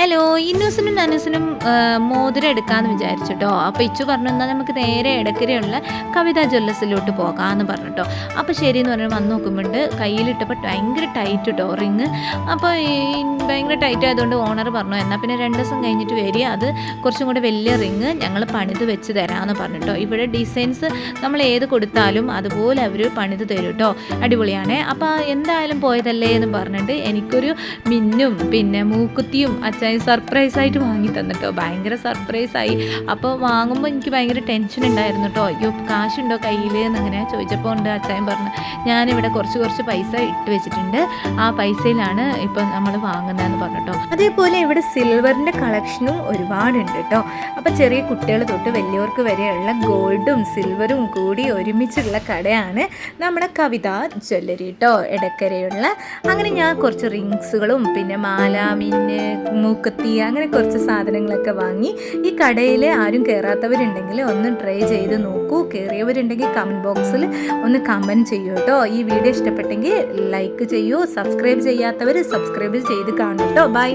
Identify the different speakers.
Speaker 1: Hello, ഇന്നൂസിനും നനൂസിനും മോതിരം എടുക്കാമെന്ന് വിചാരിച്ചിട്ടോ. അപ്പോൾ ഇച്ചു പറഞ്ഞു എന്നാൽ നമുക്ക് നേരെ ഇടയ്ക്കരയുള്ള കവിതാ ജ്വല്ലസിലോട്ട് പോകാമെന്ന് പറഞ്ഞിട്ടോ. അപ്പോൾ ശരിയെന്ന് പറഞ്ഞാൽ വന്ന് നോക്കുമ്പോണ്ട് കയ്യിലിട്ടപ്പോൾ ഭയങ്കര ടൈറ്റ് കേട്ടോ റിങ്. അപ്പോൾ ഭയങ്കര ടൈറ്റ് ആയതുകൊണ്ട് ഓണർ പറഞ്ഞു എന്നാൽ പിന്നെ 2 ദിവസം കഴിഞ്ഞിട്ട് വരിക, അത് കുറച്ചും കൂടെ വലിയ റിങ് ഞങ്ങൾ പണിത് വെച്ച് തരാമെന്ന് പറഞ്ഞിട്ടോ. ഇവിടെ ഡിസൈൻസ് നമ്മൾ ഏത് കൊടുത്താലും അതുപോലെ അവർ പണിത് തരും കേട്ടോ. അടിപൊളിയാണ്. അപ്പോൾ എന്തായാലും പോയതല്ലേ എന്ന് പറഞ്ഞിട്ട് എനിക്കൊരു മിന്നും പിന്നെ മൂക്കുത്തിയും അച്ചായി സർപ്രൈസായിട്ട് വാങ്ങി തന്നിട്ടോ. ഭയങ്കര സർപ്രൈസായി. അപ്പോൾ വാങ്ങുമ്പോൾ എനിക്ക് ഭയങ്കര ടെൻഷൻ ഉണ്ടായിരുന്നു കേട്ടോ. അയ്യോ കാശുണ്ടോ കയ്യിൽ എന്നങ്ങനെ ചോദിച്ചപ്പോൾ ഉണ്ട്. അച്ചായൻ പറഞ്ഞു ഞാനിവിടെ കുറച്ച് പൈസ ഇട്ട് വെച്ചിട്ടുണ്ട്, ആ പൈസയിലാണ് ഇപ്പോൾ നമ്മൾ വാങ്ങുന്നതെന്ന് പറഞ്ഞിട്ടോ. അതേപോലെ ഇവിടെ സിൽവറിൻ്റെ കളക്ഷനും ഒരുപാടുണ്ട് കേട്ടോ. അപ്പോൾ ചെറിയ കുട്ടികൾ തൊട്ട് വലിയവർക്ക് വരെയുള്ള ഗോൾഡും സിൽവറും കൂടി ഒരുമിച്ചുള്ള കടയാണ് നമ്മുടെ കവിതാ ജ്വല്ലറി കേട്ടോ, ഇടക്കരയുള്ള. അങ്ങനെ ഞാൻ കുറച്ച് റിങ്സുകളും പിന്നെ മാല, മിന്ന്, മൂക്കത്തി അങ്ങനെ കുറച്ച് സാധനങ്ങളൊക്കെ വാങ്ങി. ഈ കടയിൽ ആരും കയറാത്തവരുണ്ടെങ്കിൽ ഒന്ന് ട്രൈ ചെയ്ത് നോക്കൂ. കയറിയവരുണ്ടെങ്കിൽ കമൻറ്റ് ബോക്സിൽ ഒന്ന് കമൻറ്റ് ചെയ്യൂ കേട്ടോ. ഈ വീഡിയോ ഇഷ്ടപ്പെട്ടെങ്കിൽ ലൈക്ക് ചെയ്യൂ. സബ്സ്ക്രൈബ് ചെയ്യാത്തവർ സബ്സ്ക്രൈബ് ചെയ്ത് കാണൂ കേട്ടോ. ബൈ.